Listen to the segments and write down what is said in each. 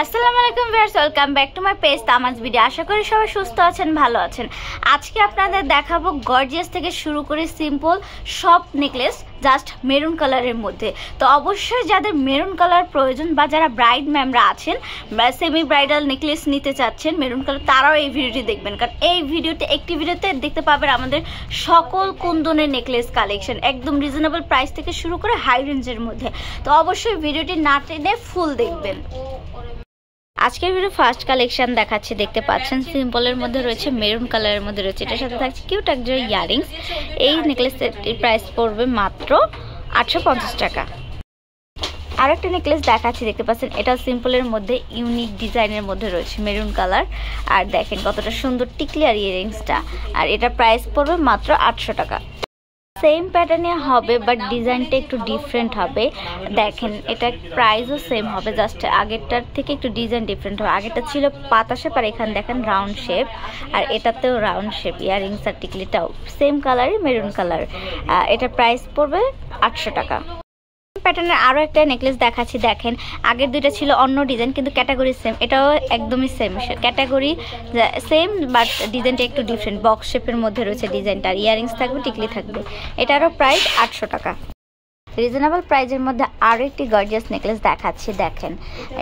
আসসালামু আলাইকুম viewers, welcome back to my page Tamaz video. আশা করি সবাই সুস্থ আছেন, ভালো আছেন। আজকে আপনাদের দেখাবো গর্জিয়াস থেকে শুরু করে সিম্পল সব নেকলেস জাস্ট মেরুন কালারের মধ্যে। তো অবশ্যই যাদের মেরুন কালার প্রয়োজন বা যারা ব্রাইড ম্যামরা আছেন বা সেমি ব্রাইডাল নেকলেস নিতে চাচ্ছেন মেরুন কালার, তারাও এই ভিডিওটি দেখবেন, কারণ এই ভিডিওতে একটি ভিডিওতে দেখতে পাবেন আমাদের সকল কুন্দনের নেকলেস কালেকশন একদম রিজনেবল প্রাইস থেকে শুরু করে হাই রেঞ্জের মধ্যে। তো অবশ্যই ভিডিওটি না টেনে ফুল দেখবেন। আজকের ভিডিও ফার্স্ট কালেকশন দেখাচ্ছি, দেখতে পাচ্ছেন সিম্পলের মধ্যে রয়েছে, মেরুন কালারের মধ্যে রয়েছে, এটার সাথে থাকছে কিউট একজন ইয়ারিংস। এই নেকলেসের প্রাইস পড়বে মাত্র 850 টাকা। আর একটা নেকলেস দেখাচ্ছি, দেখতে পাচ্ছেন এটা সিম্পলের মধ্যে ইউনিক ডিজাইনের মধ্যে রয়েছে, মেরুন কালার। আর দেখেন কতটা সুন্দর টিকলি আর ইয়ারিংসটা, আর এটা প্রাইস পড়বে মাত্র 800 টাকা। সেম প্যাটার্নে হবে বাট ডিজাইনটা একটু ডিফারেন্ট হবে। দেখেন এটা প্রাইসও সেম হবে, জাস্ট আগেরটার থেকে একটু ডিজাইন ডিফারেন্ট হবে। আগেরটা ছিল পাতা শেপ আর এখানে দেখেন রাউন্ড শেপ, আর এটাতেও রাউন্ড শেপ। ইয়ারিংস আর টিকলিটাও সেম কালারই, মেরুন কালার। এটা প্রাইস পড়বে 800 টাকা। প্যাটার্নের আরও একটা নেকলেস দেখাচ্ছি, দেখেন আগের দুইটা ছিল অন্য ডিজাইন কিন্তু ক্যাটাগরি সেম, এটাও একদমই সেম ক্যাটাগরি সেম বাট ডিজাইনটা একটু ডিফারেন্ট। বক্স শেপের মধ্যে রয়েছে ডিজাইনটা, আর ইয়ারিংস থাকবে, টিকলি থাকবে। এটারও প্রাইস 800 টাকা। রিজনেবল প্রাইজের মধ্যে আরও একটি গর্জিয়াস নেকলেস দেখাচ্ছি, দেখেন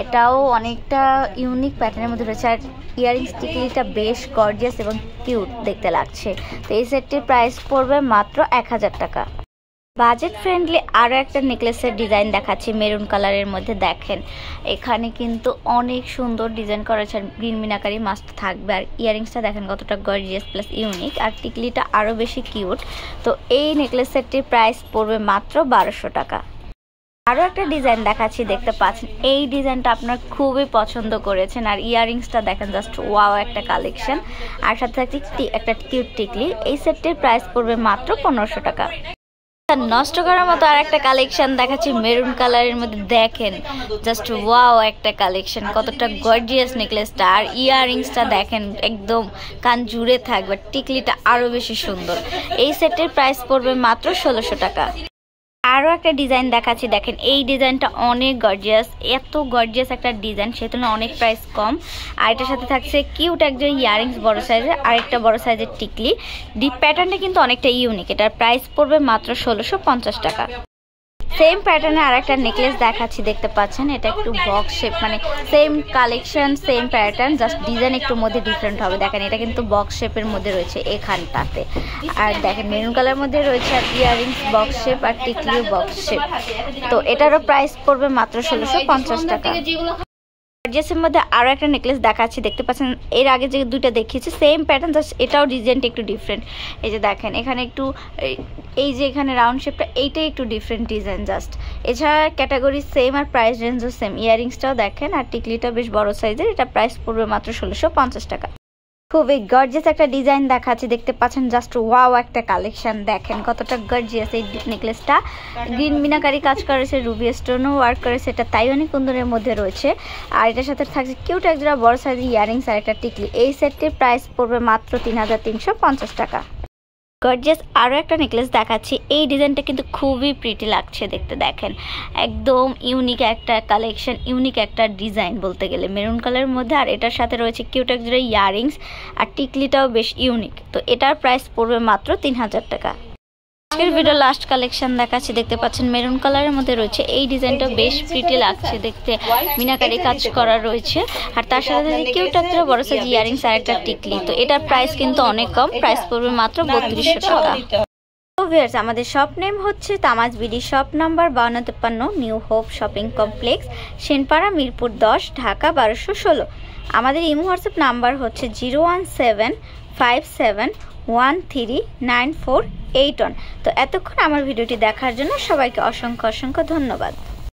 এটাও অনেকটা ইউনিক প্যাটার্নের মধ্যে রয়েছে, আর ইয়ারিংস টিকলিটা বেশ গর্জিয়াস এবং কিউট দেখতে লাগছে। তো এই সেটটির প্রাইস পড়বে মাত্র 1000 টাকা। বাজেট ফ্রেন্ডলি আরও একটা নেকলেসের ডিজাইন দেখাচ্ছি মেরুন কালারের মধ্যে। দেখেন এখানে কিন্তু অনেক সুন্দর ডিজাইন করেছে, গ্রিন মিনাকারি মাস্ট থাকবে, আর ইয়ারিংসটা দেখেন কতটা গর্জিয়াস প্লাস ইউনিক, আর টিকলিটা আরও বেশি কিউট। তো এই নেকলেস সেটটির প্রাইস পড়বে মাত্র 1200 টাকা। আরও একটা ডিজাইন দেখাচ্ছি, দেখতে পাচ্ছেন এই ডিজাইনটা আপনার খুবই পছন্দ করেছেন, আর ইয়ারিংসটা দেখেন জাস্ট ওয়াও একটা কালেকশন, আর সাথে একটা কিউট টিকলি। এই সেটটির প্রাইস পড়বে মাত্র 1500 টাকা। নষ্ট করার মতো আর একটা কালেকশন দেখাচ্ছি মেরুন কালারের মধ্যে, দেখেন জাস্ট ওয়াও একটা কালেকশন, কতটা গর্জিয়াস নেকলেসটা, আর ইয়ারিংসটা দেখেন একদম কান জুড়ে থাকবে, টিকলিটা আরো বেশি সুন্দর। এই সেটের প্রাইস পড়বে মাত্র 1600 টাকা। আরও একটা ডিজাইন দেখাচ্ছি, দেখেন এই ডিজাইনটা অনেক গর্জিয়াস, এত গর্জিয়াস একটা ডিজাইন সেহেতু অনেক প্রাইস কম। আর এটার সাথে থাকছে কিউট একজন ইয়ারিংস বড় সাইজের, আর একটা বড় সাইজের টিকলি। ডিপ প্যাটার্নটা কিন্তু অনেকটা ইউনিক, এটার প্রাইস পড়বে মাত্র 1650 টাকা। সেম প্যাটার্নে আর একটা নেকলেস দেখাচ্ছি, দেখতে পাচ্ছেন এটা একটু বক্স শেপ, মানে same collection same pattern, just design একটু মধ্যে ডিফারেন্ট হবে। দেখেন এটা কিন্তু বক্স শেপের মধ্যে রয়েছে এখানটাতে, আর দেখেন মেরুন কালার মধ্যে রয়েছে, আর ইয়ারিংস বক্স শেপ আর টিকলিও বক্স শেপ। তো এটারও প্রাইস পড়বে মাত্র 1650 টাকা। গর্জিয়াসের মধ্যে আরও একটা নেকলেস দেখাচ্ছি, দেখতে পাচ্ছেন এর আগে যে দুইটা দেখিয়েছি সেম প্যাটার্ন, জাস্ট এটাও ডিজাইনটা একটু ডিফারেন্ট। এই যে দেখেন এখানে একটু এই যে এখানে রাউন্ড শেপটা, এইটাই একটু ডিফারেন্ট ডিজাইন জাস্ট। এছাড়া ক্যাটাগরি সেম আর প্রাইস রেঞ্জও সেম। ইয়ারিংসটাও দেখেন, আর টিকলিটা বেশ বড় সাইজের, এটা প্রাইস পড়বে মাত্র 1650 টাকা। খুবই গর্জিয়াস একটা ডিজাইন দেখাচ্ছি, দেখতে পাচ্ছেন জাস্ট ওয়াও একটা কালেকশন। দেখেন কতটা গর্জিয়াস এই নেকলেসটা, গ্রিন মিনাকারি কাজ করেছে, রুবি স্টোনও ওয়ার্ক করেছে, এটা তাইওয়ানি কুন্দনের মধ্যে রয়েছে, আর এটার সাথে থাকছে কিউট একজোড়া বড় সাইজের ইয়ারিংস আর একটা টিকলি। এই সেটটির প্রাইস পড়বে মাত্র 3350 টাকা। গর্জিয়াস আরও একটা নেকলেস দেখাচ্ছি, এই ডিজাইনটা কিন্তু খুবই প্রিটি লাগছে দেখতে, দেখেন একদম ইউনিক একটা কালেকশন, ইউনিক একটা ডিজাইন বলতে গেলে মেরুন কালারের মধ্যে, আর এটার সাথে রয়েছে কিউট একজোড়া ইয়ারিংস, আর টিকলিটাও বেশ ইউনিক। তো এটার প্রাইস পড়বে মাত্র 3000 টাকা। আজকের ভিডিও লাস্ট কালেকশন দেখাচ্ছি, দেখতে পাচ্ছেন মেরুন কালারের মধ্যে রয়েছে, এই ডিজাইনটা বেশ প্রিটি লাগছে দেখতে, মিনাকারি কাজ করা রয়েছে, আর তার সাথে কিউট একটা বড় সাইজ ইয়ারিংস আর একটা টিকলি। তো এটার প্রাইস কিন্তু অনেক কম, প্রাইস পড়বে মাত্র 3200 টাকা। ভিউয়ার্স, আমাদের শপ নেম হচ্ছে Tamaz BD, shop number 5253, New Hope shopping complex, Senpara, Mirpur 10, Dhaka 1216। আমাদের ইমো হোয়াটসঅ্যাপ নাম্বার হচ্ছে 01757139481। তো এতক্ষণ আমার ভিডিওটি দেখার জন্য সবাইকে অসংখ্য ধন্যবাদ।